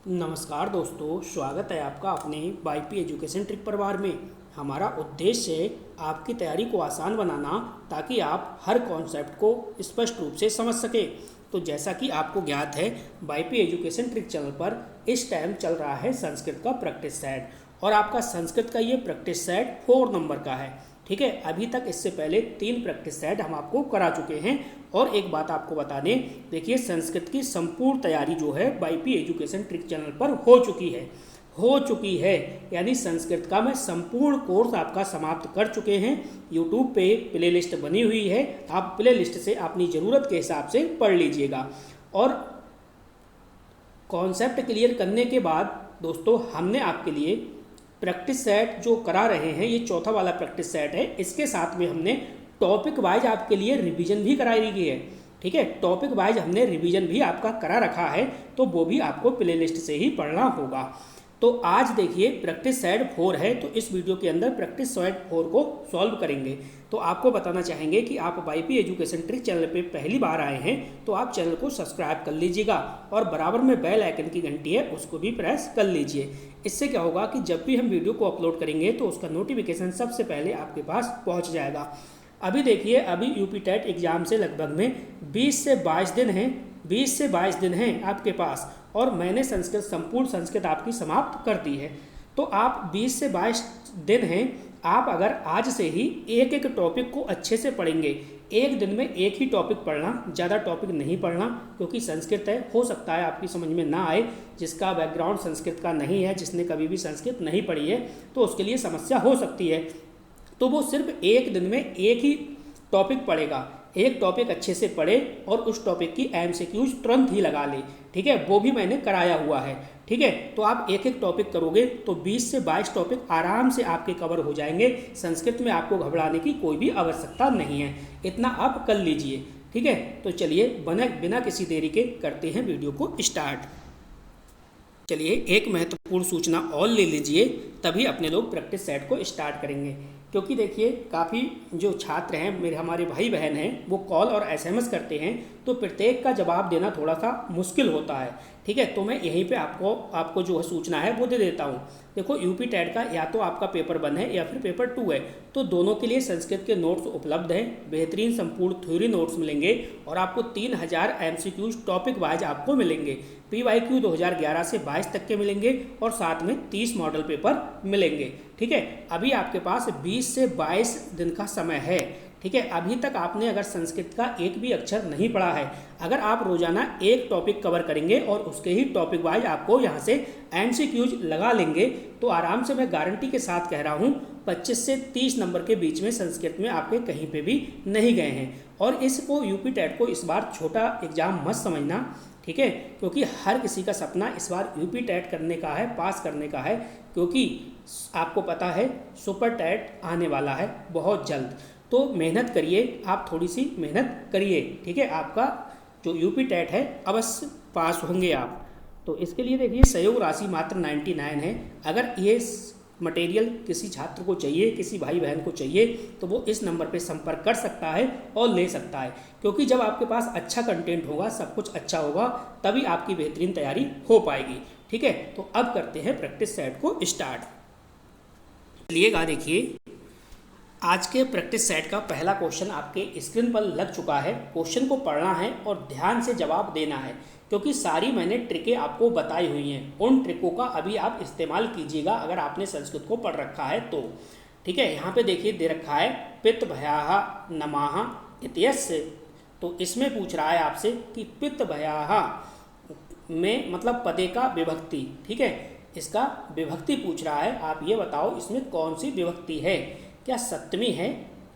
नमस्कार दोस्तों, स्वागत है आपका अपने वाईपी एजुकेशन ट्रिक परिवार में। हमारा उद्देश्य है आपकी तैयारी को आसान बनाना ताकि आप हर कॉन्सेप्ट को स्पष्ट रूप से समझ सकें। तो जैसा कि आपको ज्ञात है, वाईपी एजुकेशन ट्रिक चैनल पर इस टाइम चल रहा है संस्कृत का प्रैक्टिस सेट और आपका संस्कृत का ये प्रैक्टिस सेट 4 नंबर का है। ठीक है, अभी तक इससे पहले 3 प्रैक्टिस सेट हम आपको करा चुके हैं। और एक बात आपको बता दें, देखिए संस्कृत की संपूर्ण तैयारी जो है वाईपी एजुकेशन ट्रिक चैनल पर हो चुकी है। यानी संस्कृत का मैं संपूर्ण कोर्स आपका समाप्त कर चुके हैं। यूट्यूब पे प्लेलिस्ट बनी हुई है, आप प्लेलिस्ट से अपनी ज़रूरत के हिसाब से पढ़ लीजिएगा। और कॉन्सेप्ट क्लियर करने के बाद दोस्तों हमने आपके लिए प्रैक्टिस सेट जो करा रहे हैं, ये चौथा वाला प्रैक्टिस सेट है। इसके साथ में हमने टॉपिक वाइज आपके लिए रिवीजन भी कराई गई है। ठीक है, टॉपिक वाइज हमने रिवीजन भी आपका करा रखा है, तो वो भी आपको प्लेलिस्ट से ही पढ़ना होगा। तो आज देखिए प्रैक्टिस सेट 4 है, तो इस वीडियो के अंदर प्रैक्टिस सेट 4 को सॉल्व करेंगे। तो आपको बताना चाहेंगे कि आप वाईपी एजुकेशन ट्रिक चैनल पे पहली बार आए हैं तो आप चैनल को सब्सक्राइब कर लीजिएगा और बराबर में बेल आइकन की घंटी है उसको भी प्रेस कर लीजिए। इससे क्या होगा कि जब भी हम वीडियो को अपलोड करेंगे तो उसका नोटिफिकेशन सबसे पहले आपके पास पहुँच जाएगा। अभी देखिए, अभी यूपी टेट एग्ज़ाम से लगभग में 20 से 22 दिन हैं, 20 से 22 दिन हैं आपके पास, और मैंने संपूर्ण संस्कृत आपकी समाप्त कर दी है। तो आप 20 से 22 दिन हैं, आप अगर आज से ही एक एक टॉपिक को अच्छे से पढ़ेंगे, एक दिन में एक ही टॉपिक पढ़ना, ज़्यादा टॉपिक नहीं पढ़ना, क्योंकि संस्कृत है, हो सकता है आपकी समझ में ना आए। जिसका बैकग्राउंड संस्कृत का नहीं है, जिसने कभी भी संस्कृत नहीं पढ़ी है, तो उसके लिए समस्या हो सकती है। तो वो सिर्फ एक दिन में एक ही टॉपिक पढ़ेगा, एक टॉपिक अच्छे से पढ़े और उस टॉपिक की एमसीक्यूज तुरंत ही लगा ले। ठीक है, वो भी मैंने कराया हुआ है। ठीक है, तो आप एक एक टॉपिक करोगे तो 20 से 22 टॉपिक आराम से आपके कवर हो जाएंगे। संस्कृत में आपको घबराने की कोई भी आवश्यकता नहीं है, इतना आप कर लीजिए। ठीक है, तो चलिए बिना किसी देरी के करते हैं वीडियो को स्टार्ट। चलिए एक महत्वपूर्ण सूचना और ले लीजिए, तभी अपने लोग प्रैक्टिस सेट को स्टार्ट करेंगे। क्योंकि देखिए काफ़ी जो छात्र हैं, हमारे भाई बहन हैं, वो कॉल और एसएमएस करते हैं, तो प्रत्येक का जवाब देना थोड़ा सा मुश्किल होता है। ठीक है, तो मैं यहीं पे आपको जो सूचना है वो दे देता हूँ। देखो यूपी टेट का या तो आपका पेपर 1 है या फिर पेपर 2 है, तो दोनों के लिए संस्कृत के नोट्स उपलब्ध हैं। बेहतरीन संपूर्ण थ्योरी नोट्स मिलेंगे और आपको 3000 एमसीक्यूज टॉपिक वाइज आपको मिलेंगे। PYQ 2011 से 22 तक के मिलेंगे और साथ में 30 मॉडल पेपर मिलेंगे। ठीक है, अभी आपके पास 20 से 22 दिन का समय है। ठीक है, अभी तक आपने अगर संस्कृत का एक भी अक्षर नहीं पढ़ा है, अगर आप रोजाना एक टॉपिक कवर करेंगे और उसके ही टॉपिक वाइज आपको यहाँ से एमसीक्यूज लगा लेंगे, तो आराम से मैं गारंटी के साथ कह रहा हूँ 25 से 30 नंबर के बीच में संस्कृत में आपके कहीं पे भी नहीं गए हैं। और इसको यूपी टेट को इस बार छोटा एग्जाम मत समझना। ठीक है, क्योंकि हर किसी का सपना इस बार यूपी टेट करने का है, पास करने का है, क्योंकि आपको पता है सुपर टेट आने वाला है बहुत जल्द। तो मेहनत करिए, आप थोड़ी सी मेहनत करिए। ठीक है, आपका जो यूपी टेट है अवश्य पास होंगे आप। तो इसके लिए देखिए सहयोग राशि मात्र 99 है। अगर ये मटेरियल किसी छात्र को चाहिए, किसी भाई बहन को चाहिए, तो वो इस नंबर पे संपर्क कर सकता है और ले सकता है। क्योंकि जब आपके पास अच्छा कंटेंट होगा, सब कुछ अच्छा होगा, तभी आपकी बेहतरीन तैयारी हो पाएगी। ठीक है, तो अब करते हैं प्रैक्टिस सेट को स्टार्ट। चलिएगा, देखिए आज के प्रैक्टिस सेट का पहला क्वेश्चन आपके स्क्रीन पर लग चुका है। क्वेश्चन को पढ़ना है और ध्यान से जवाब देना है, क्योंकि सारी मैंने ट्रिकें आपको बताई हुई हैं। उन ट्रिकों का अभी आप इस्तेमाल कीजिएगा अगर आपने संस्कृत को पढ़ रखा है तो। ठीक है, यहाँ पे देखिए दे रखा है पित्त भयाहा नमाहा इत्यस्य। तो इसमें पूछ रहा है आपसे कि पित्त भयाहा में मतलब पदे का विभक्ति। ठीक है, इसका विभक्ति पूछ रहा है। आप ये बताओ इसमें कौन सी विभक्ति है, क्या सप्तमी है,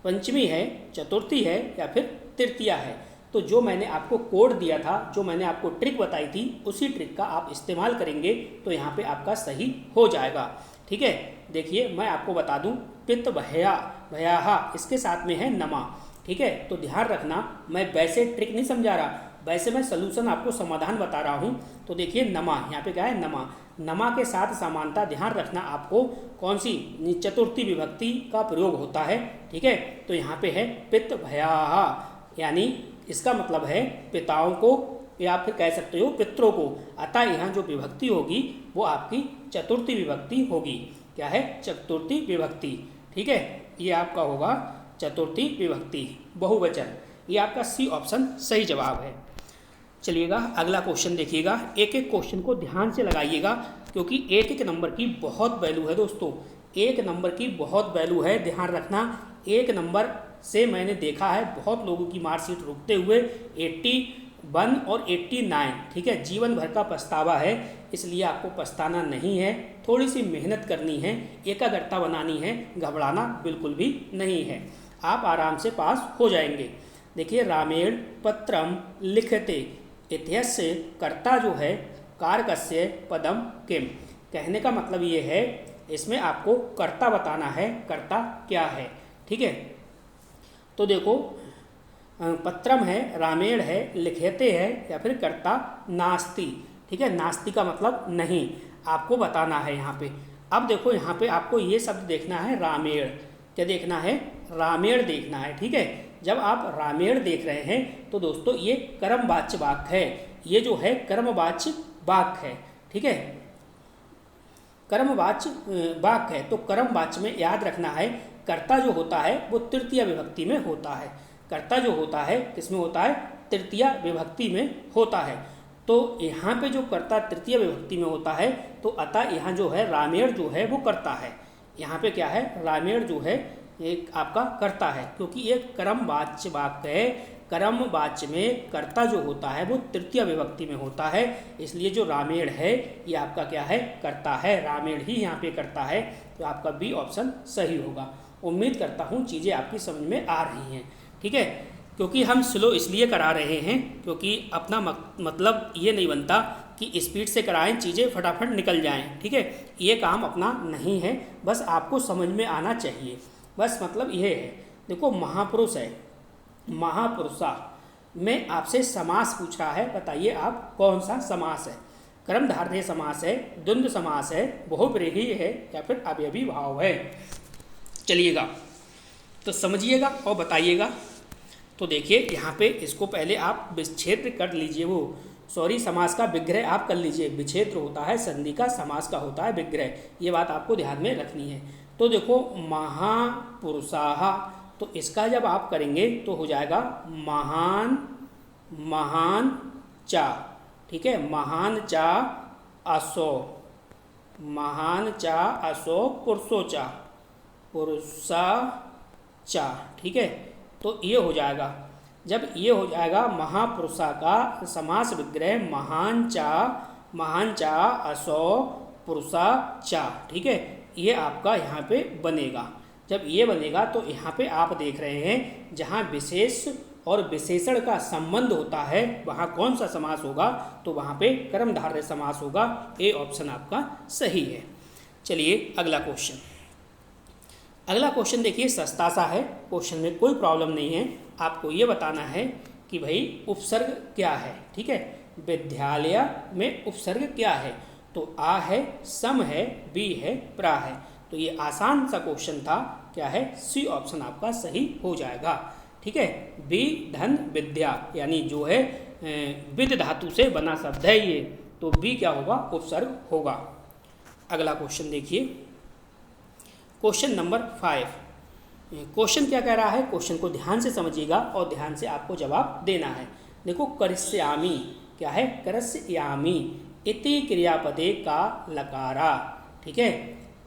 पंचमी है, चतुर्थी है या फिर तृतीया है। तो जो मैंने आपको कोड दिया था, जो मैंने आपको ट्रिक बताई थी, उसी ट्रिक का आप इस्तेमाल करेंगे तो यहाँ पे आपका सही हो जाएगा। ठीक है, देखिए मैं आपको बता दूँ, पित्त भयाहा इसके साथ में है नमा। ठीक है, तो ध्यान रखना, मैं वैसे ट्रिक नहीं समझा रहा, वैसे मैं सलूशन आपको समाधान बता रहा हूँ। तो देखिए नमा, यहाँ पे क्या है नमा, नमा के साथ समानता ध्यान रखना आपको, कौन सी चतुर्थी विभक्ति का प्रयोग होता है। ठीक है, तो यहाँ पे है पित्त भयाहा, यानी इसका मतलब है पिताओं को या फिर कह सकते हो पितरों को। अतः यहाँ जो विभक्ति होगी वो आपकी चतुर्थी विभक्ति होगी। क्या है? चतुर्थी विभक्ति। ठीक है, ये आपका होगा चतुर्थी विभक्ति बहुवचन। ये आपका सी ऑप्शन सही जवाब है। चलिएगा अगला क्वेश्चन देखिएगा। एक एक क्वेश्चन को ध्यान से लगाइएगा क्योंकि एक एक नंबर की बहुत वैल्यू है दोस्तों, एक नंबर की बहुत वैल्यू है। ध्यान रखना, एक नंबर से मैंने देखा है बहुत लोगों की मार्कशीट रुकते हुए 81 और 89। ठीक है, जीवन भर का पछतावा है, इसलिए आपको पछताना नहीं है, थोड़ी सी मेहनत करनी है, एकाग्रता बनानी है, घबराना बिल्कुल भी नहीं है, आप आराम से पास हो जाएंगे। देखिए, रामेण पत्रम लिखते, इत्यस्य कर्ता जो है कारकस्य पदम किम। कहने का मतलब ये है, इसमें आपको कर्ता बताना है, कर्ता क्या है। ठीक है, तो देखो पत्रम है, रामेण है, लिखते है या फिर कर्ता नास्ति। ठीक है, नास्ति का मतलब नहीं, आपको बताना है यहाँ पे। अब देखो यहाँ पे आपको ये शब्द देखना है रामेण। क्या देखना है? रामेण देखना है। ठीक है, जब आप रामेण देख रहे हैं तो दोस्तों ये कर्मवाच्य वाक्य है, ये जो है कर्मवाच्य वाक्य है। ठीक है, कर्मवाच्य वाक्य है, तो कर्मवाच्य में याद रखना है कर्ता जो होता है वो तृतीय विभक्ति में होता है। कर्ता जो होता है किसमें होता है? तृतीय विभक्ति में होता है। तो यहाँ पे जो कर्ता तृतीय विभक्ति में होता है तो अतः यहाँ जो है रामेण जो है वो कर्ता है। यहाँ पे क्या है? रामेण जो है एक आपका कर्ता है, क्योंकि ये कर्मवाच्य वाक्य है। कर्मवाच्य में कर्ता जो होता है वो तृतीय विभक्ति में होता है, इसलिए जो रामेण है ये आपका क्या है? कर्ता है। रामेण ही यहाँ पे कर्ता है, तो आपका बी ऑप्शन सही होगा। उम्मीद करता हूँ चीज़ें आपकी समझ में आ रही हैं। ठीक है, क्योंकि हम स्लो इसलिए करा रहे हैं क्योंकि अपना मतलब ये नहीं बनता कि स्पीड से कराएं, चीज़ें फटाफट निकल जाएं। ठीक है, ये काम अपना नहीं है, बस आपको समझ में आना चाहिए, बस मतलब ये है। देखो महापुरुष है, महापुरुषा में आपसे समास पूछ रहा है, बताइए आप कौन सा समास है? कर्मधारय समास है, द्वंद्व समास है, बहुव्रीहि है या फिर अवयवी भाव है? चलिएगा तो समझिएगा और बताइएगा। तो देखिए यहाँ पे इसको पहले आप विच्छेद कर लीजिए, समास का विग्रह आप कर लीजिए। विच्छेद होता है संधि का, समास का होता है विग्रह, ये बात आपको ध्यान में रखनी है। तो देखो महापुरुषाः, तो इसका जब आप करेंगे तो हो जाएगा महान, महान चा। ठीक है, महान चा असो, महान चा असो पुरुषो चा, पुरुषा चा। ठीक है, तो ये हो जाएगा। जब ये हो जाएगा महापुरुषा का समास विग्रह महान चा असो पुरुषा चा। ठीक है, ये आपका यहाँ पे बनेगा। जब ये बनेगा तो यहाँ पे आप देख रहे हैं जहाँ विशेष और विशेषण का संबंध होता है वहाँ कौन सा समास होगा? तो वहाँ पे कर्मधारय समास होगा। ए ऑप्शन आपका सही है। चलिए अगला क्वेश्चन। अगला क्वेश्चन देखिए सस्ता सा है, क्वेश्चन में कोई प्रॉब्लम नहीं है। आपको ये बताना है कि भाई उपसर्ग क्या है। ठीक है, विद्यालय में उपसर्ग क्या है? तो आ है, सम है, बी है, प्रा है। तो ये आसान सा क्वेश्चन था। क्या है? सी ऑप्शन आपका सही हो जाएगा। ठीक है, बी धन विद्या, यानी जो है विद धातु से बना शब्द है ये, तो बी क्या होगा? उपसर्ग होगा। अगला क्वेश्चन देखिए, क्वेश्चन नंबर 5। क्वेश्चन क्या कह रहा है? क्वेश्चन को ध्यान से समझिएगा और ध्यान से आपको जवाब देना है। देखो करिष्यामि क्या है? करिष्यामि इति क्रियापदे का लकारा। ठीक है,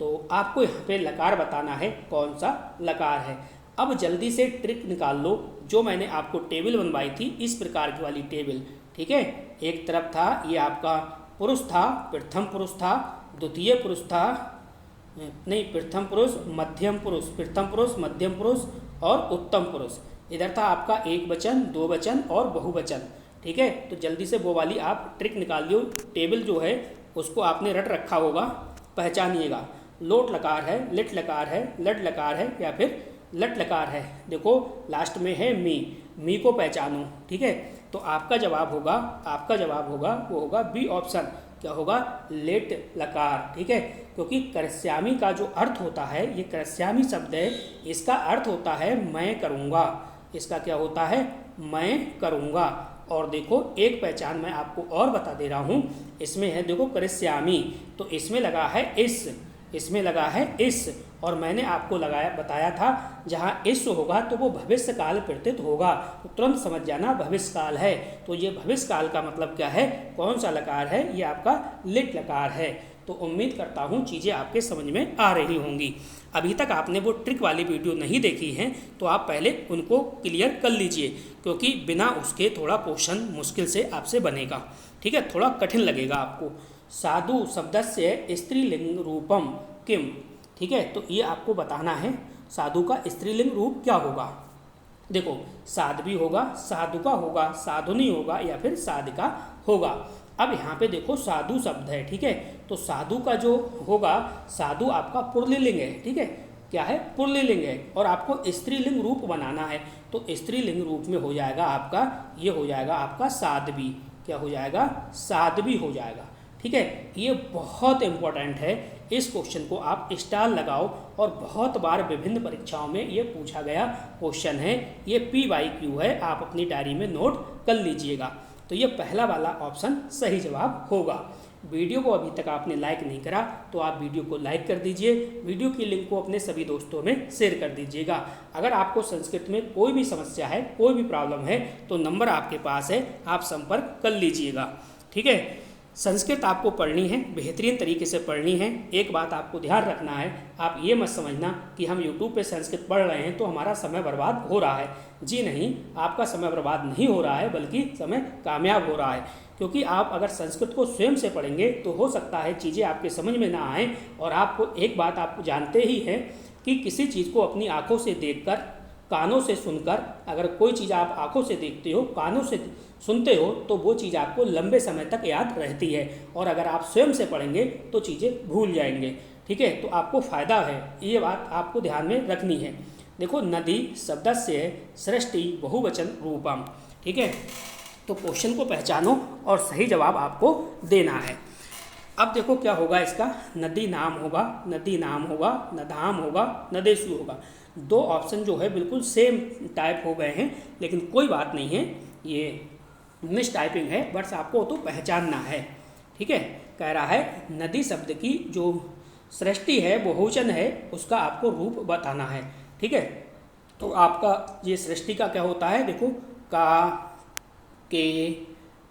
तो आपको यहाँ पे लकार बताना है, कौन सा लकार है। अब जल्दी से ट्रिक निकाल लो, जो मैंने आपको टेबल बनवाई थी इस प्रकार की वाली टेबल। ठीक है, एक तरफ था ये आपका पुरुष था, प्रथम पुरुष था, द्वितीय पुरुष था, नहीं प्रथम पुरुष, मध्यम पुरुष, प्रथम पुरुष, मध्यम पुरुष और उत्तम पुरुष। इधर था आपका एक वचन, दो वचन और बहुवचन। ठीक है, तो जल्दी से वो वाली आप ट्रिक निकाल लियो। टेबल जो है उसको आपने रट रखा होगा, पहचानिएगा। लोट लकार है, लिट लकार है, लड लकार है या फिर लट लकार है। देखो लास्ट में है मी को पहचानो। ठीक है, तो आपका जवाब होगा वो होगा बी ऑप्शन। क्या होगा? लेट लकार। ठीक है, क्योंकि करिष्यामि का जो अर्थ होता है, ये करिष्यामि शब्द है, इसका अर्थ होता है मैं करूँगा। इसका क्या होता है? मैं करूँगा। और देखो एक पहचान मैं आपको और बता दे रहा हूँ, इसमें है देखो करिष्यामि, तो इसमें लगा है इस, इसमें लगा है इस, और मैंने आपको बताया था जहाँ इस होगा तो वो भविष्य काल प्रतीत होगा, तो तुरंत समझ जाना भविष्य काल है। तो ये भविष्य काल का मतलब क्या है, कौन सा लकार है, ये आपका लिट लकार है। तो उम्मीद करता हूँ चीज़ें आपके समझ में आ रही होंगी। अभी तक आपने वो ट्रिक वाली वीडियो नहीं देखी हैं तो आप पहले उनको क्लियर कर लीजिए, क्योंकि बिना उसके थोड़ा क्वेश्चन मुश्किल से आपसे बनेगा, ठीक है, थोड़ा कठिन लगेगा आपको। साधु शब्दस्य स्त्रीलिंग रूपम किम, ठीक है, तो ये आपको बताना है साधु का स्त्रीलिंग रूप क्या होगा। देखो साध्वी होगा, साधुका होगा, साधुनी होगा या फिर साधिका होगा। अब यहाँ पे देखो साधु शब्द है, ठीक है, तो साधु का जो होगा, साधु आपका पुल्लिंग है, ठीक है, क्या है, पुल्लिंग है, और आपको स्त्रीलिंग रूप बनाना है, तो स्त्रीलिंग रूप में हो जाएगा आपका, ये हो जाएगा आपका साध्वी, क्या हो जाएगा, साध्वी हो जाएगा, ठीक है। ये बहुत इंपॉर्टेंट है, इस क्वेश्चन को आप स्टार लगाओ, और बहुत बार विभिन्न परीक्षाओं में ये पूछा गया क्वेश्चन है, ये PYQ है, आप अपनी डायरी में नोट कर लीजिएगा। तो ये पहला वाला ऑप्शन सही जवाब होगा। वीडियो को अभी तक आपने लाइक नहीं करा तो आप वीडियो को लाइक कर दीजिए, वीडियो की लिंक को अपने सभी दोस्तों में शेयर कर दीजिएगा। अगर आपको संस्कृत में कोई भी समस्या है, कोई भी प्रॉब्लम है, तो नंबर आपके पास है, आप संपर्क कर लीजिएगा, ठीक है। संस्कृत आपको पढ़नी है, बेहतरीन तरीके से पढ़नी है। एक बात आपको ध्यान रखना है, आप ये मत समझना कि हम YouTube पे संस्कृत पढ़ रहे हैं तो हमारा समय बर्बाद हो रहा है। जी नहीं, आपका समय बर्बाद नहीं हो रहा है, बल्कि समय कामयाब हो रहा है, क्योंकि आप अगर संस्कृत को स्वयं से पढ़ेंगे तो हो सकता है चीज़ें आपके समझ में ना आए। और आपको एक बात आप जानते ही हैं कि किसी चीज़ को अपनी आँखों से देखकर, कानों से सुनकर, अगर कोई चीज़ आप आँखों से देखते हो, कानों से सुनते हो, तो वो चीज़ आपको लंबे समय तक याद रहती है, और अगर आप स्वयं से पढ़ेंगे तो चीज़ें भूल जाएंगे, ठीक है। तो आपको फ़ायदा है, ये बात आपको ध्यान में रखनी है। देखो नदी शब्दस्य सृष्टि बहुवचन रूपम, ठीक है, तो क्वेश्चन को पहचानो और सही जवाब आपको देना है। अब देखो क्या होगा इसका, नदी नाम होगा, नदी नाम होगा, नधाम होगा, नदेशु होगा। दो ऑप्शन जो है बिल्कुल सेम टाइप हो गए हैं, लेकिन कोई बात नहीं है, ये मिस टाइपिंग है, बस आपको तो पहचानना है, ठीक है। कह रहा है नदी शब्द की जो सृष्टि है, बहुवचन है, उसका आपको रूप बताना है, ठीक है। तो आपका ये सृष्टि का क्या होता है, देखो का, के,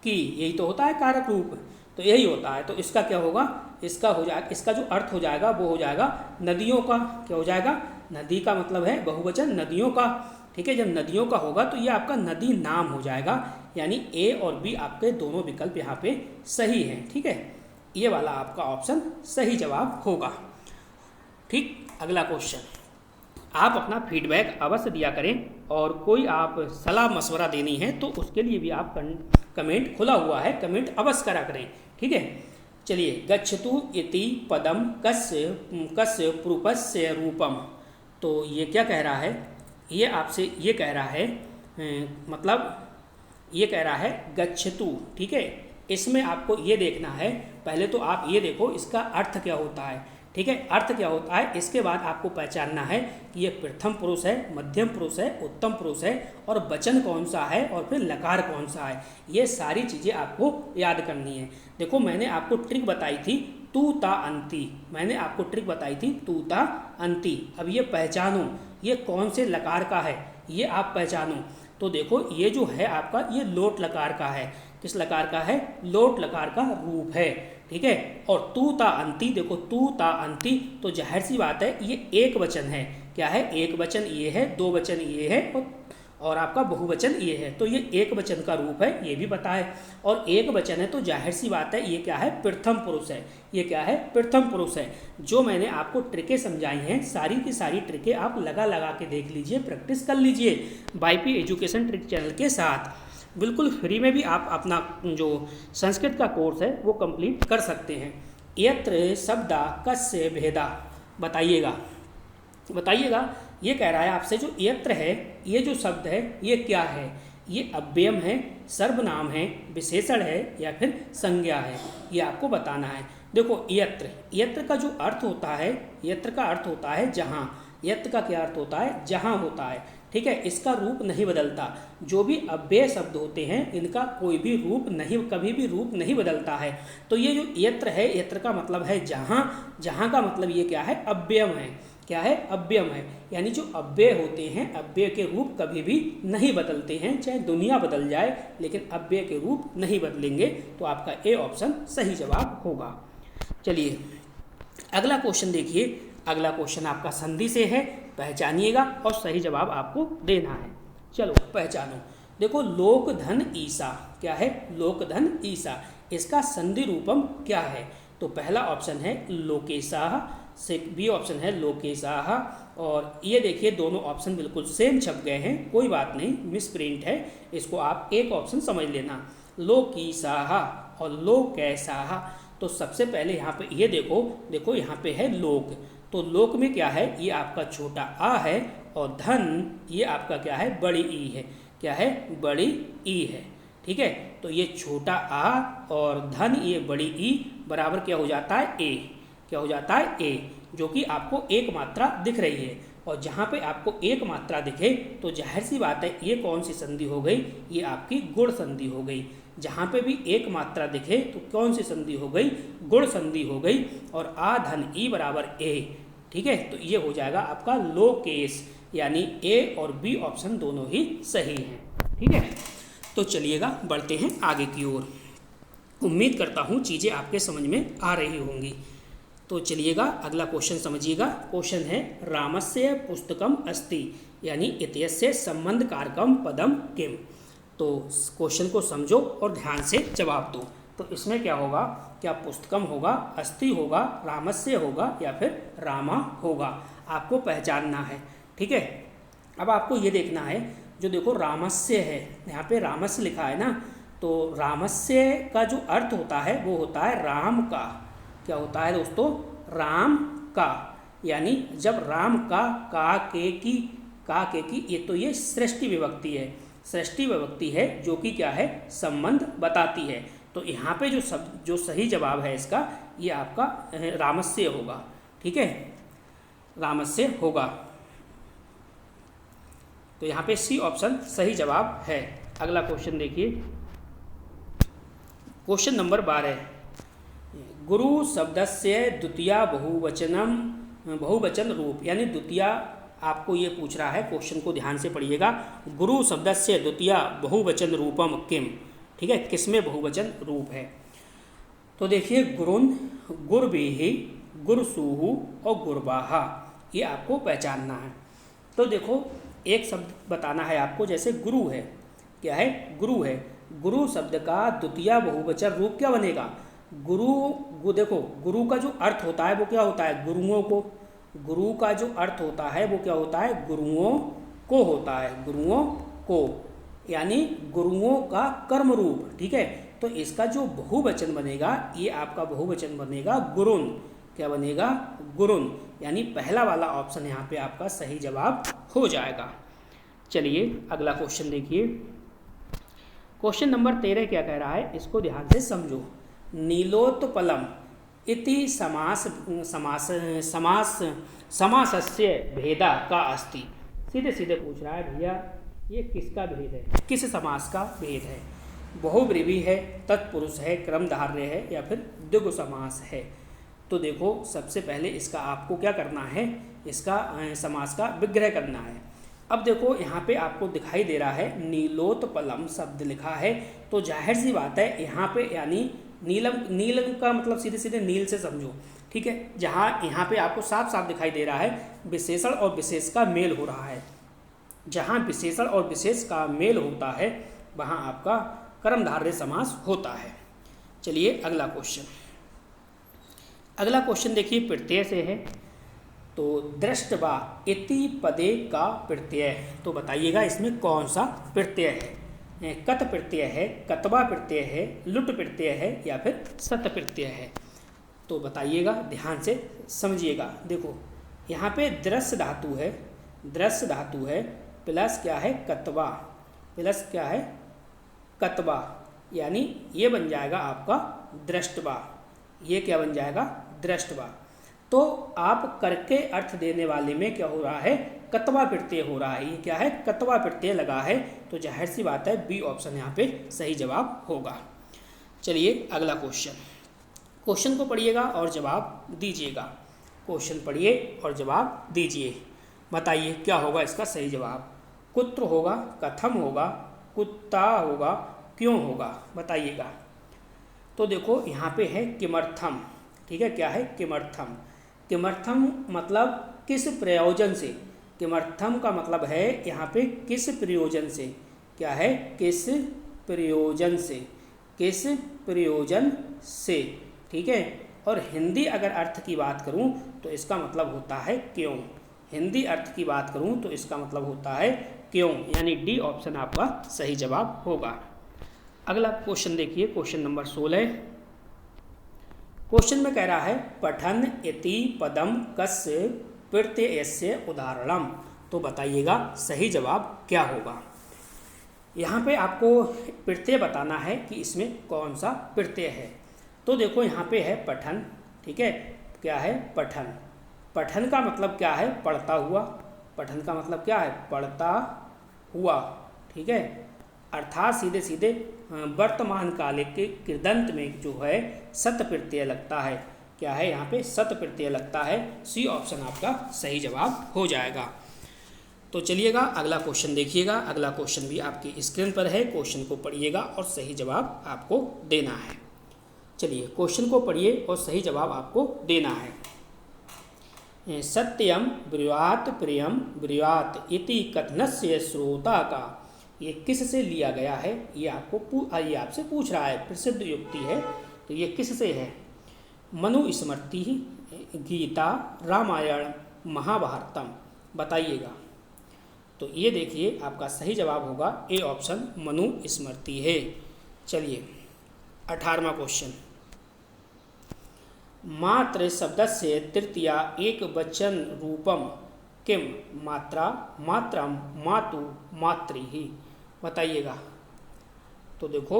की, यही तो होता है कारक रूप, तो यही होता है। तो इसका क्या होगा, इसका हो जाएगा, इसका जो अर्थ हो जाएगा वो हो जाएगा नदियों का, क्या हो जाएगा, नदी का मतलब है बहुवचन नदियों का, ठीक है। जब नदियों का होगा तो ये आपका नदी नाम हो जाएगा, यानी A और B आपके दोनों विकल्प यहाँ पे सही हैं, ठीक है। ये वाला आपका ऑप्शन सही जवाब होगा, ठीक। अगला क्वेश्चन, आप अपना फीडबैक अवश्य दिया करें, और कोई आप सलाह मशवरा देनी है तो उसके लिए भी आप कमेंट खुला हुआ है, कमेंट अवश्य करा करें, ठीक है। चलिए, गच्छतु इति पदम कस्य प्रूपस्य रूपम, तो ये क्या कह रहा है, ये आपसे ये कह रहा है, मतलब ये कह रहा है गच्छतु, ठीक है। इसमें आपको ये देखना है, पहले तो आप ये देखो इसका अर्थ क्या होता है, ठीक है, अर्थ क्या होता है, इसके बाद आपको पहचानना है कि ये प्रथम पुरुष है, मध्यम पुरुष है, उत्तम पुरुष है, और वचन कौन सा है, और फिर लकार कौन सा है, ये सारी चीज़ें आपको याद करनी है। देखो मैंने आपको ट्रिक बताई थी तू ता अंति, मैंने आपको ट्रिक बताई थी तू ता अंति। अब ये पहचानो ये कौन से लकार का है, ये आप पहचानो। तो देखो ये जो है आपका, ये लोट लकार का है, किस लकार का है, लोट लकार का रूप है, ठीक है। और तू ता अंति, देखो तू ता अंति, तो जाहिर सी बात है ये एक वचन है, क्या है, एक वचन ये है, दो वचन ये है, और आपका बहुवचन ये है, तो ये एक वचन का रूप है, ये भी पता है। और एक वचन है तो जाहिर सी बात है ये क्या है, प्रथम पुरुष है, ये क्या है, प्रथम पुरुष है। जो मैंने आपको ट्रिकें समझाई हैं, सारी की सारी ट्रिकें आप लगा के देख लीजिए, प्रैक्टिस कर लीजिए YP एजुकेशन ट्रिक चैनल के साथ। बिल्कुल फ्री में भी आप अपना जो संस्कृत का कोर्स है वो कंप्लीट कर सकते हैं। यत्र शब्दा कस्य भेदा, बताइएगा बताइएगा। ये कह रहा है आपसे जो यत्र है, ये जो शब्द है ये क्या है, ये अव्ययम है, सर्वनाम है, विशेषण है, या फिर संज्ञा है, ये आपको बताना है। देखो यत्र, यत्र का जो अर्थ होता है, यत्र का अर्थ होता है जहाँ, यत्र का क्या अर्थ होता है, जहाँ होता है, ठीक है, इसका रूप नहीं बदलता। जो भी अव्यय शब्द होते हैं इनका कोई भी रूप नहीं, कभी भी रूप नहीं बदलता है। तो ये जो यत्र है, यत्र का मतलब है जहाँ, जहाँ का मतलब ये क्या है, अव्ययम है। क्या है, अव्ययम है। यानी जो अव्यय होते हैं, अव्यय के रूप कभी भी नहीं बदलते हैं, चाहे दुनिया बदल जाए लेकिन अव्यय के रूप नहीं बदलेंगे। तो आपका ए ऑप्शन सही जवाब होगा। चलिए अगला क्वेश्चन देखिए। अगला क्वेश्चन आपका संधि से है, पहचानिएगा और सही जवाब आपको देना है। चलो पहचानो। देखो लोक धन ईसा, क्या है, लोक धन ईसा, इसका संधि रूपम क्या है? तो पहला ऑप्शन है लोकेशाह, से बी ऑप्शन है लोकेशाह। और ये देखिए दोनों ऑप्शन बिल्कुल सेम छप गए हैं, कोई बात नहीं, मिस प्रिंट है, इसको आप एक ऑप्शन समझ लेना, लोकीशाह और लोकैसाह। तो सबसे पहले यहाँ पे ये देखो यहाँ पे है लोक। तो लोक में क्या है, ये आपका छोटा आ है, और धन ये आपका क्या है, बड़ी ई है। क्या है, बड़ी ई है। ठीक है, तो ये छोटा आ और धन ये बड़ी ई बराबर क्या हो जाता है, ए। क्या हो जाता है, ए, जो कि आपको एक मात्रा दिख रही है। और जहाँ पे आपको एक मात्रा दिखे तो जाहिर सी बात है ये कौन सी संधि हो गई, ये आपकी गुण संधि हो गई। जहाँ पे भी एक मात्रा दिखे तो कौन सी संधि हो गई, गुण संधि हो गई। और आ धन ई बराबर ए। ठीक है, तो ये हो जाएगा आपका लोकेश, यानी ए और बी ऑप्शन दोनों ही सही हैं। ठीक है, तो चलिएगा बढ़ते हैं आगे की ओर। उम्मीद करता हूँ चीज़ें आपके समझ में आ रही होंगी। तो चलिएगा अगला क्वेश्चन समझिएगा। क्वेश्चन है रामस्य पुस्तकम अस्ति, यानी इत्यस्य संबंध कारकम पदम किम। तो क्वेश्चन को समझो और ध्यान से जवाब दो। तो इसमें क्या होगा, क्या पुस्तकम होगा, अस्ति होगा, रामस्य होगा या फिर रामा होगा, आपको पहचानना है। ठीक है, अब आपको ये देखना है, जो देखो रामस्य है, यहाँ पे रामस्य लिखा है ना, तो रामस्य का जो अर्थ होता है वो होता है राम का। क्या होता है दोस्तों, राम का। यानी जब राम का के की ये तो ये सृष्टि विभक्ति है, सृष्टि विभक्ति है जो कि क्या है, संबंध बताती है। तो यहाँ पे जो सही जवाब है इसका, ये आपका रामस्य होगा। ठीक है, रामस्य होगा। तो यहाँ पे सी ऑप्शन सही जवाब है। अगला क्वेश्चन देखिए, क्वेश्चन नंबर 12। गुरु शब्दस्य द्वितीया बहुवचन रूप, यानी द्वितीया आपको ये पूछ रहा है, क्वेश्चन को ध्यान से पढ़िएगा। गुरु शब्दस्य द्वितीया बहुवचन रूपम किम। ठीक है, किसमें बहुवचन रूप है? तो देखिए गुरुन, गुरबेहि, गुरसुहु और गुरबाहा, ये आपको पहचानना है। तो देखो एक शब्द बताना है आपको, जैसे गुरु है, क्या है, गुरु है। गुरु शब्द का द्वितीया बहुवचन रूप क्या बनेगा, देखो गुरु का जो अर्थ होता है वो क्या होता है, गुरुओं को। गुरु का जो अर्थ होता है वो क्या होता है, गुरुओं को होता है, गुरुओं को, यानी गुरुओं का कर्म रूप। ठीक है, तो इसका जो बहुवचन बनेगा, ये आपका बहुवचन बनेगा गुरुन। क्या बनेगा, गुरुन, यानी पहला वाला ऑप्शन यहाँ पे आपका सही जवाब हो जाएगा। चलिए अगला क्वेश्चन देखिए। क्वेश्चन नंबर 13 क्या कह रहा है, इसको ध्यान से समझो। नीलोत्पलम इति समासस्य भेदा का अस्ति। सीधे सीधे पूछ रहा है भैया, ये किसका भेद है, किस समास का भेद है? बहुब्रीहि है, तत्पुरुष है, क्रमधार्य है या फिर द्विगु समास है? तो देखो सबसे पहले इसका आपको क्या करना है, इसका समास का विग्रह करना है। अब देखो यहाँ पे आपको दिखाई दे रहा है नीलोत्पलम शब्द लिखा है, तो जाहिर सी बात है यहाँ पे, यानी नीलम, नीलम का मतलब सीधे सीधे नील से समझो। ठीक है, जहाँ यहाँ पे आपको साफ साफ दिखाई दे रहा है विशेषण और विशेष का मेल हो रहा है। जहाँ विशेषण और विशेष का मेल होता है वहाँ आपका कर्मधारय समास होता है। चलिए अगला क्वेश्चन। अगला क्वेश्चन देखिए प्रत्यय से है। तो दृष्टवा इति पदे का प्रत्यय, तो बताइएगा इसमें कौन सा प्रत्यय है? कत प्रत्यय है, कतवा प्रत्यय है, लुट प्रत्यय है या फिर सत प्रत्यय है? तो बताइएगा, ध्यान से समझिएगा। देखो यहाँ पे दृश्य धातु है, दृश्य धातु है प्लस क्या है, कतवा, प्लस क्या है, कतवा, यानी ये बन जाएगा आपका दृष्टवा। ये क्या बन जाएगा, दृष्टवा। तो आप करके अर्थ देने वाले में क्या हो रहा है, कतवा प्रत्यय हो रहा है। ये क्या है? कतवा प्रत्यय लगा है, तो जाहिर सी बात है बी ऑप्शन यहाँ पे सही जवाब होगा। चलिए अगला क्वेश्चन को पढ़िएगा और जवाब दीजिएगा। क्वेश्चन पढ़िए और जवाब दीजिए। बताइए क्या होगा इसका सही जवाब। कुत्र होगा, कथम होगा, कुत्ता होगा, क्यों होगा, बताइएगा। तो देखो यहाँ पे है किमर्थम, ठीक है। क्या है? किमर्थम। किमर्थम मतलब किस प्रयोजन से। किमर्थम का मतलब है यहाँ पे किस प्रयोजन से। क्या है? किस प्रयोजन से, किस प्रयोजन से, ठीक है। और हिंदी अगर अर्थ की बात करूँ तो इसका मतलब होता है क्यों। हिंदी अर्थ की बात करूँ तो इसका मतलब होता है क्यों, यानी डी ऑप्शन आपका सही जवाब होगा। अगला क्वेश्चन देखिए, क्वेश्चन नंबर 16। क्वेश्चन में कह रहा है पठन इति पदम कस्य प्रत्ययस्य उदाहरणम। तो बताइएगा सही जवाब क्या होगा। यहाँ पे आपको प्रत्यय बताना है कि इसमें कौन सा प्रत्यय है। तो देखो यहाँ पे है पठन, ठीक है। क्या है? पठन। पठन का मतलब क्या है? पढ़ता हुआ। पठन का मतलब क्या है? पढ़ता हुआ, ठीक है। अर्थात सीधे सीधे वर्तमान काल के कृदंत में जो है सत प्रत्यय लगता है। क्या है? यहाँ पे सत प्रत्यय लगता है। सी ऑप्शन आपका सही जवाब हो जाएगा। तो चलिएगा अगला क्वेश्चन देखिएगा। अगला क्वेश्चन भी आपकी स्क्रीन पर है। क्वेश्चन को पढ़िएगा और सही जवाब आपको देना है। चलिए क्वेश्चन को पढ़िए और सही जवाब आपको देना है। सत्यम ब्रुयात प्रियम ब्रुयात इति कथनस्य श्रोता का, ये किस से लिया गया है? ये आपसे पूछ रहा है। प्रसिद्ध युक्ति है, तो ये किस से है? मनुस्मृति, गीता, रामायण, महाभारतम, बताइएगा। तो ये देखिए आपका सही जवाब होगा ए ऑप्शन मनुस्मृति है। चलिए 18वां क्वेश्चन। मात्र शब्दस्य तृतीया एक वचन रूपम किम मात्रा मात्रम मातु मातृहि, बताइएगा। तो देखो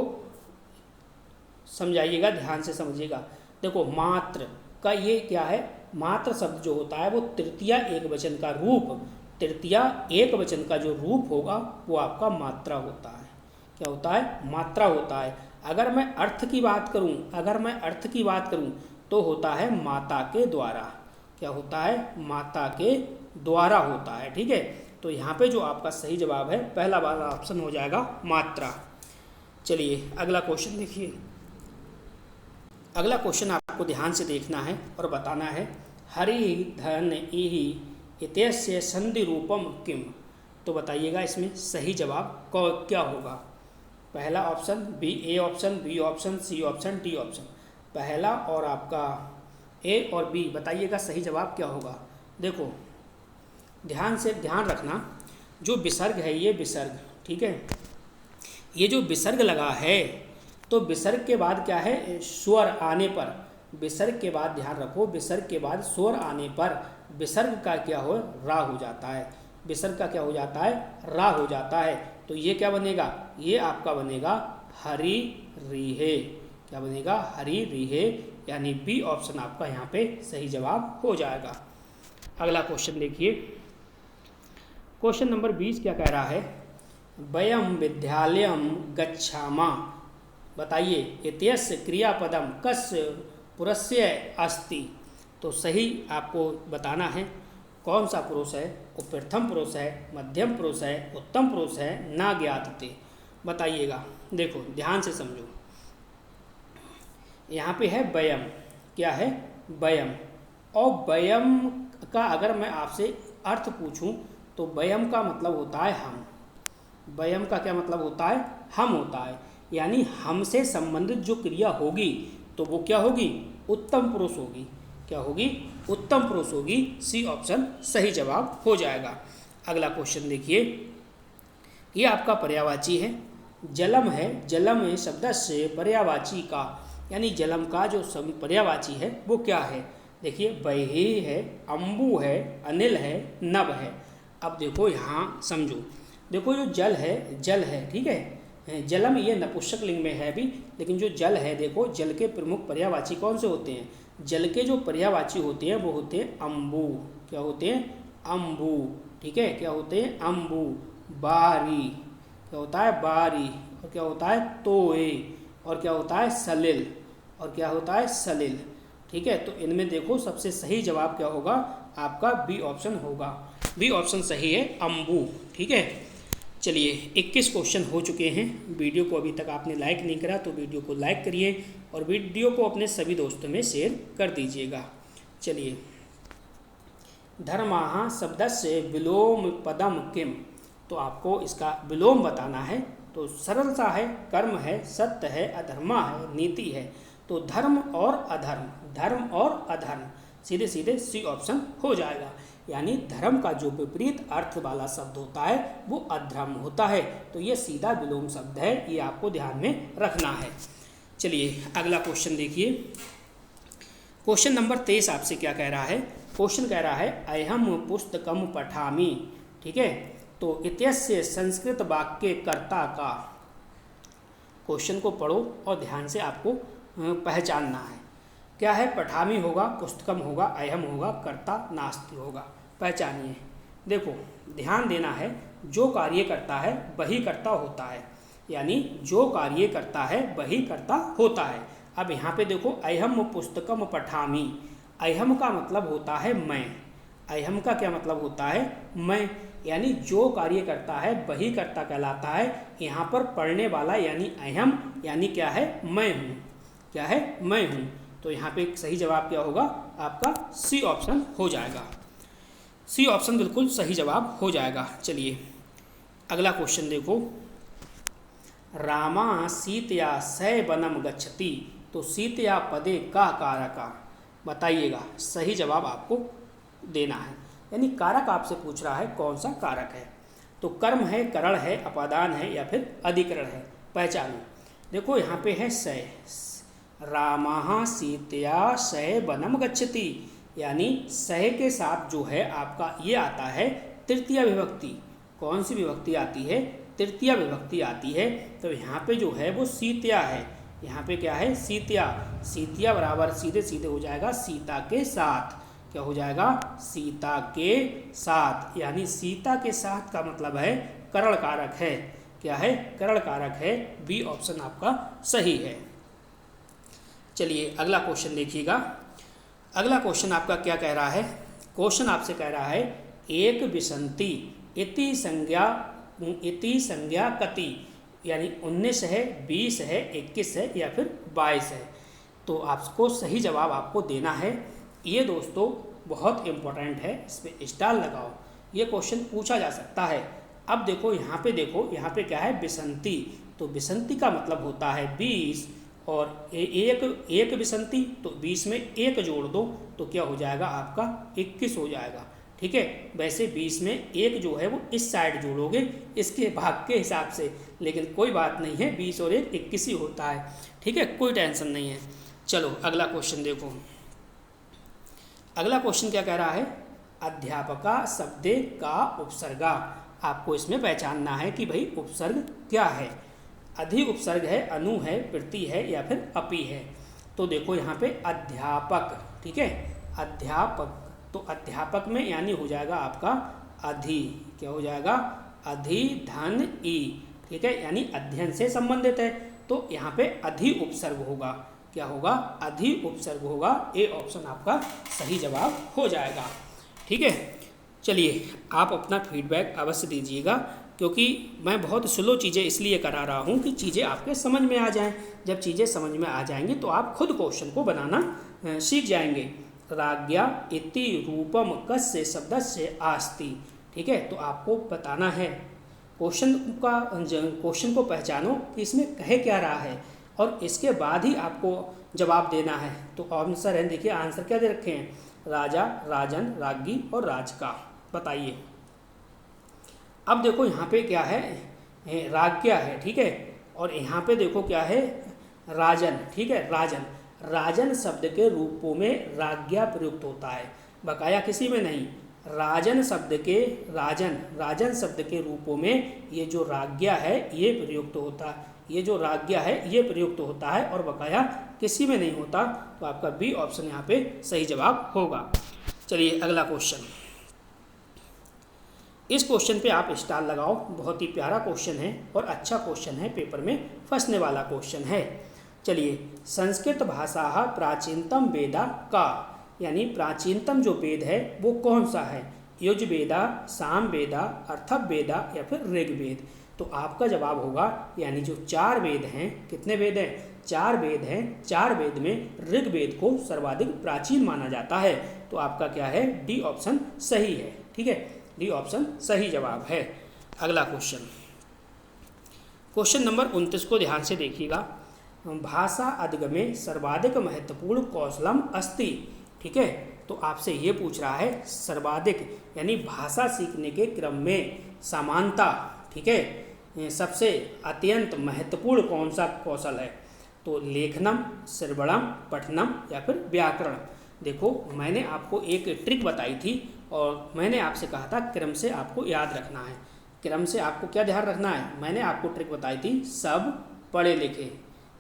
समझाइएगा, ध्यान से समझिएगा। देखो मात्र का ये क्या है? मात्र शब्द जो होता है वो तृतीया एक वचन का रूप, तृतीया एक वचन का जो रूप होगा वो आपका मात्रा होता है। क्या होता है? मात्रा होता है। अगर मैं अर्थ की बात करूं, तो होता है माता के द्वारा। क्या होता है? माता के द्वारा होता है, ठीक है। तो यहाँ पे जो आपका सही जवाब है पहला वाला ऑप्शन हो जाएगा मात्रा। चलिए अगला क्वेश्चन देखिए। अगला क्वेश्चन आपको ध्यान से देखना है और बताना है हरि धन इहि इत्यस्य संधि रूपम किम। तो बताइएगा इसमें सही जवाब क्या होगा। पहला option B, A option, B option, C option, D option. पहला और आपका ए और बी, बताइएगा सही जवाब क्या होगा। देखो ध्यान रखना, जो विसर्ग है ये विसर्ग, ठीक है। ये जो विसर्ग लगा है तो विसर्ग के बाद क्या है? स्वर आने पर, विसर्ग के बाद ध्यान रखो, विसर्ग के बाद स्वर आने पर विसर्ग का क्या हो? रा हो जाता है। विसर्ग का क्या हो जाता है? रा हो जाता है। तो ये क्या बनेगा? ये आपका बनेगा हरि रिहे। क्या बनेगा? हरि रिहे, यानी बी ऑप्शन आपका यहाँ पे सही जवाब हो जाएगा। अगला क्वेश्चन देखिए, क्वेश्चन नंबर 20 क्या कह रहा है? वयम विद्यालयम गच्छामा, बताइए इत्यस्य क्रियापदम कस्य पुरुषस्य अस्ति। तो सही आपको बताना है कौन सा पुरुष है। वो प्रथम पुरुष है, मध्यम पुरुष है, उत्तम पुरुष है, ना ज्ञातते, बताइएगा। देखो ध्यान से समझो, यहाँ पे है वयम। क्या है? वयम। और वयम का अगर मैं आपसे अर्थ पूछूं तो वयम का मतलब होता है हम। वयम का क्या मतलब होता है? हम होता है। यानी हमसे संबंधित जो क्रिया होगी तो वो क्या होगी? उत्तम पुरुष होगी। क्या होगी? उत्तम पुरुष होगी। सी ऑप्शन सही जवाब हो जाएगा। अगला क्वेश्चन देखिए, ये आपका पर्यायवाची है। जलम है, जलम शब्द से पर्यायवाची का, यानी जलम का जो पर्यायवाची है वो क्या है? देखिए बही है, अम्बु है, अनिल है, नभ है। अब देखो यहाँ समझो, देखो जो जल है, ठीक है। जलम ये नपुंसक लिंग में है भी, लेकिन जो जल है, देखो जल के प्रमुख पर्यायवाची कौन से होते हैं? जल के जो पर्यायवाची होते हैं वो होते हैं अम्बु। क्या होते हैं? अम्बु, ठीक है, क्या होते हैं अम्बू, बारी, क्या होता है बारी, और क्या होता है तोए, और क्या होता है सलिल, और क्या होता है सलिल। ठीक है, तो इनमें देखो सबसे सही जवाब क्या होगा, आपका बी ऑप्शन होगा, बी ऑप्शन सही है अम्बू। ठीक है, चलिए 21 क्वेश्चन हो चुके हैं। वीडियो को अभी तक आपने लाइक नहीं करा तो वीडियो को लाइक करिए और वीडियो को अपने सभी दोस्तों में शेयर कर दीजिएगा। चलिए, धर्माः शब्दस्य विलोम पदम किम, तो आपको इसका विलोम बताना है। तो सरल सा है, कर्म है, सत्य है, अधर्मा है, नीति है। तो धर्म और अधर्म, धर्म और अधर्म, सीधे सीधे सी ऑप्शन हो जाएगा। यानी धर्म का जो विपरीत अर्थ वाला शब्द होता है वो अधर्म होता है। तो ये सीधा विलोम शब्द है, ये आपको ध्यान में रखना है। चलिए अगला क्वेश्चन देखिए। क्वेश्चन नंबर 23 आपसे क्या कह रहा है। क्वेश्चन कह रहा है अहम पुस्तकम पठामि। ठीक है, तो इत्यस्य संस्कृत वाक्य कर्ता का। क्वेश्चन को पढ़ो और ध्यान से आपको पहचानना है। क्या है, पठामी होगा, पुस्तकम होगा, अहम होगा, कर्ता नास्ति होगा। पहचानिए। देखो ध्यान देना है, जो कार्य करता है वही कर्ता होता है, यानी जो कार्य करता है वही कर्ता होता है। अब यहाँ पे देखो अहम पुस्तकम पठामी, अहम का मतलब होता है मैं, अहम का क्या मतलब होता है मैं, यानी जो कार्य करता है वही कर्ता कहलाता है। यहाँ पर पढ़ने वाला यानी अहम, यानी क्या है मैं हूँ, क्या है मैं हूँ। तो यहाँ पे सही जवाब क्या होगा, आपका सी ऑप्शन हो जाएगा, सी ऑप्शन बिल्कुल सही जवाब हो जाएगा। चलिए अगला क्वेश्चन देखो। रामा सीतया सह वनम गच्छति, तो सीतया पदे का कारका, बताइएगा। सही जवाब आपको देना है, यानी कारक आपसे पूछ रहा है कौन सा कारक है। तो कर्म है, करण है, अपादान है या फिर अधिकरण है, पहचानो। देखो यहाँ पे है सह, रामः सीतया सह वनम गच्छति, यानी सह के साथ जो है आपका ये आता है तृतीय विभक्ति। कौन सी विभक्ति आती है, तृतीय विभक्ति आती है। तो यहाँ पे जो है वो सीतया है, यहाँ पे क्या है सीतया, सीतया बराबर सीधे सीधे हो जाएगा सीता के साथ, क्या हो जाएगा सीता के साथ, यानी सीता के साथ का मतलब है करण कारक है, क्या है करण कारक है। बी ऑप्शन आपका सही है। चलिए अगला क्वेश्चन देखिएगा। अगला क्वेश्चन आपका क्या कह रहा है। क्वेश्चन आपसे कह रहा है एक विसंति इति संज्ञा कति, यानी 19 है, 20 है, 21 है या फिर 22 है। तो आपको सही जवाब आपको देना है। ये दोस्तों बहुत इम्पोर्टेंट है, इस पर स्टार लगाओ, ये क्वेश्चन पूछा जा सकता है। अब देखो यहाँ पे, देखो यहाँ पे क्या है विसंति, तो विसंति का मतलब होता है 20 और एक विसंति, तो 20 में एक जोड़ दो तो क्या हो जाएगा आपका 21 हो जाएगा। ठीक है, वैसे 20 में एक जो है वो इस साइड जोड़ोगे इसके भाग के हिसाब से, लेकिन कोई बात नहीं है, 20 और 1 21 ही होता है। ठीक है, कोई टेंशन नहीं है। चलो अगला क्वेश्चन देखो। अगला क्वेश्चन क्या कह रहा है, अध्यापका शब्दे का उपसर्गा। आपको इसमें पहचानना है कि भाई उपसर्ग क्या है। अधि उपसर्ग है, अनु है, प्रति है या फिर अपि है। तो देखो यहाँ पे अध्यापक, ठीक है अध्यापक, तो अध्यापक में यानी हो जाएगा आपका अधि, क्या हो जाएगा अधि धन ई, ठीक है, यानी अध्ययन से संबंधित है। तो यहाँ पे अधि उपसर्ग होगा, क्या होगा अधि उपसर्ग होगा। ए ऑप्शन आपका सही जवाब हो जाएगा। ठीक है, चलिए आप अपना फीडबैक अवश्य दीजिएगा, क्योंकि मैं बहुत स्लो चीज़ें इसलिए करा रहा हूँ कि चीज़ें आपके समझ में आ जाएं। जब चीज़ें समझ में आ जाएंगी तो आप खुद क्वेश्चन को बनाना सीख जाएंगे। राज्ञा इति रूपम कस्य शब्दस्य आस्ति, ठीक है, तो आपको बताना है क्वेश्चन को पहचानो कि इसमें कहे क्या रहा है और इसके बाद ही आपको जवाब देना है। तो आंसर है, देखिए आंसर क्या दे रखे हैं, राजा, राजन, राज्ञी और राजका। बताइए। अब देखो यहाँ पे क्या है, राज्ञा है, ठीक है, और यहाँ पे देखो क्या है राजन, ठीक है राजन। राजन शब्द के रूपों में राज्ञा प्रयुक्त होता है, बकाया किसी में नहीं। राजन शब्द के राजन शब्द के रूपों में ये जो राज्ञा है ये प्रयुक्त होता है, ये जो राज्ञा है ये प्रयुक्त होता है और बकाया किसी में नहीं होता। तो आपका बी ऑप्शन यहाँ पे सही जवाब होगा। चलिए अगला क्वेश्चन। इस क्वेश्चन पे आप स्टार लगाओ, बहुत ही प्यारा क्वेश्चन है और अच्छा क्वेश्चन है, पेपर में फंसने वाला क्वेश्चन है। चलिए, संस्कृत भाषा प्राचीनतम वेदा का, यानी प्राचीनतम जो वेद है वो कौन सा है? युजवेदा, सामवेदा, अथर्ववेदा या फिर ऋग्वेद। तो आपका जवाब होगा, यानी जो 4 वेद हैं, कितने वेद हैं? 4 वेद हैं। 4 वेद में ऋग्वेद को सर्वाधिक प्राचीन माना जाता है। तो आपका क्या है? डी ऑप्शन सही है। ठीक है, डी ऑप्शन सही जवाब है। अगला क्वेश्चन, क्वेश्चन नंबर 29 को ध्यान से देखिएगा। भाषा अधिगमे सर्वाधिक महत्वपूर्ण कौशलम अस्ति। ठीक है, तो आपसे ये पूछ रहा है सर्वाधिक, यानी भाषा सीखने के क्रम में समानता, ठीक है, सबसे अत्यंत महत्वपूर्ण कौन सा कौशल है? तो लेखनम, श्रवणम, पठनम या फिर व्याकरण। देखो, मैंने आपको एक ट्रिक बताई थी और मैंने आपसे कहा था क्रम से आपको याद रखना है। क्रम से आपको क्या ध्यान रखना है? मैंने आपको ट्रिक बताई थी, सब पढ़े लिखे,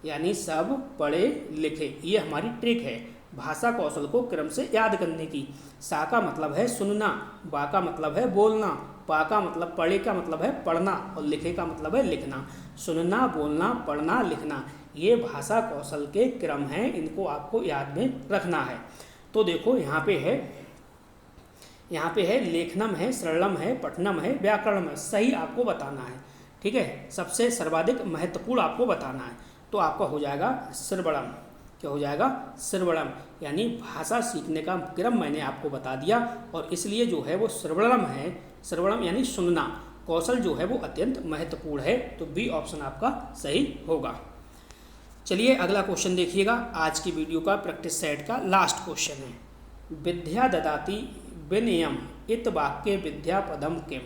यानी सब पढ़े लिखे, ये हमारी ट्रिक है भाषा कौशल को क्रम से याद करने की। सा का मतलब है सुनना, बा का मतलब है बोलना, पा का मतलब पढ़े का मतलब है पढ़ना और लिखे का मतलब है लिखना। सुनना, बोलना, पढ़ना, लिखना, ये भाषा कौशल के क्रम हैं, इनको आपको याद में रखना है। तो देखो यहाँ पे है लेखनम है, श्रवणम है, पठनम है, व्याकरणम है, सही आपको बताना है। ठीक है, सबसे सर्वाधिक महत्वपूर्ण आपको बताना है। तो आपका हो जाएगा श्रवणम। क्या हो जाएगा? श्रवणम, यानी भाषा सीखने का क्रम मैंने आपको बता दिया और इसलिए जो है वो श्रवणम है। श्रवणम यानी सुनना कौशल जो है वो अत्यंत महत्वपूर्ण है। तो बी ऑप्शन आपका सही होगा। चलिए अगला क्वेश्चन देखिएगा। आज की वीडियो का प्रैक्टिस सेट का लास्ट क्वेश्चन है, विद्या ददाति विनयम इत वाक्य विद्या पदम किम।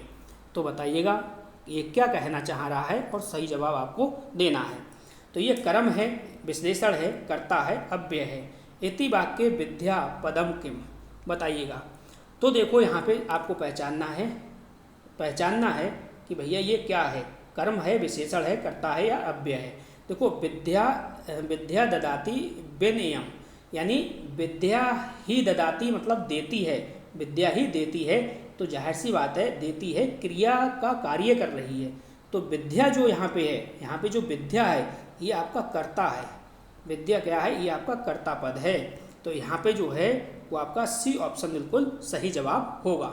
तो बताइएगा ये क्या कहना चाह रहा है और सही जवाब आपको देना है। तो ये कर्म है, विशेषण है, कर्ता है, अव्यय है। इति वाक्य विद्या पदम किम, बताइएगा। तो देखो यहाँ पे आपको पहचानना है कि भैया ये क्या है, कर्म है, विशेषण है, कर्ता है या अव्यय है। देखो, विद्या ददाति विनयम, यानी विद्या ही ददाति मतलब देती है, विद्या ही देती है। तो जाहिर सी बात है देती है, क्रिया का कार्य कर रही है। तो विद्या जो यहाँ पे है, यहाँ पे जो विद्या है ये आपका कर्ता है। विद्या क्या है? ये आपका कर्ता पद है। तो यहाँ पे जो है वो आपका सी ऑप्शन बिल्कुल सही जवाब होगा।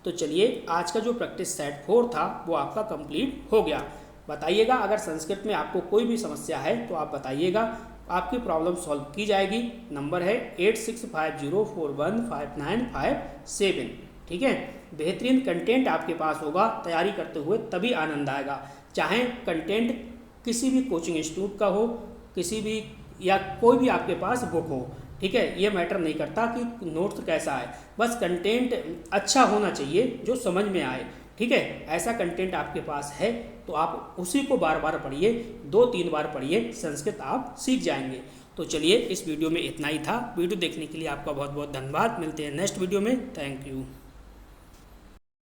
तो चलिए आज का जो प्रैक्टिस सेट 4 था वो आपका कंप्लीट हो गया। बताइएगा अगर संस्कृत में आपको कोई भी समस्या है तो आप बताइएगा, आपकी प्रॉब्लम सॉल्व की जाएगी। नंबर है 8650415957। ठीक है, बेहतरीन कंटेंट आपके पास होगा, तैयारी करते हुए तभी आनंद आएगा। चाहे कंटेंट किसी भी कोचिंग इंस्टीट्यूट का हो, किसी भी या कोई भी आपके पास बुक हो, ठीक है, ये मैटर नहीं करता कि नोट्स कैसा है, बस कंटेंट अच्छा होना चाहिए जो समझ में आए। ठीक है, ऐसा कंटेंट आपके पास है तो आप उसी को बार बार पढ़िए, 2-3 बार पढ़िए, संस्कृत आप सीख जाएंगे। तो चलिए इस वीडियो में इतना ही था। वीडियो देखने के लिए आपका बहुत बहुत धन्यवाद। मिलते हैं नेक्स्ट वीडियो में। Thank you.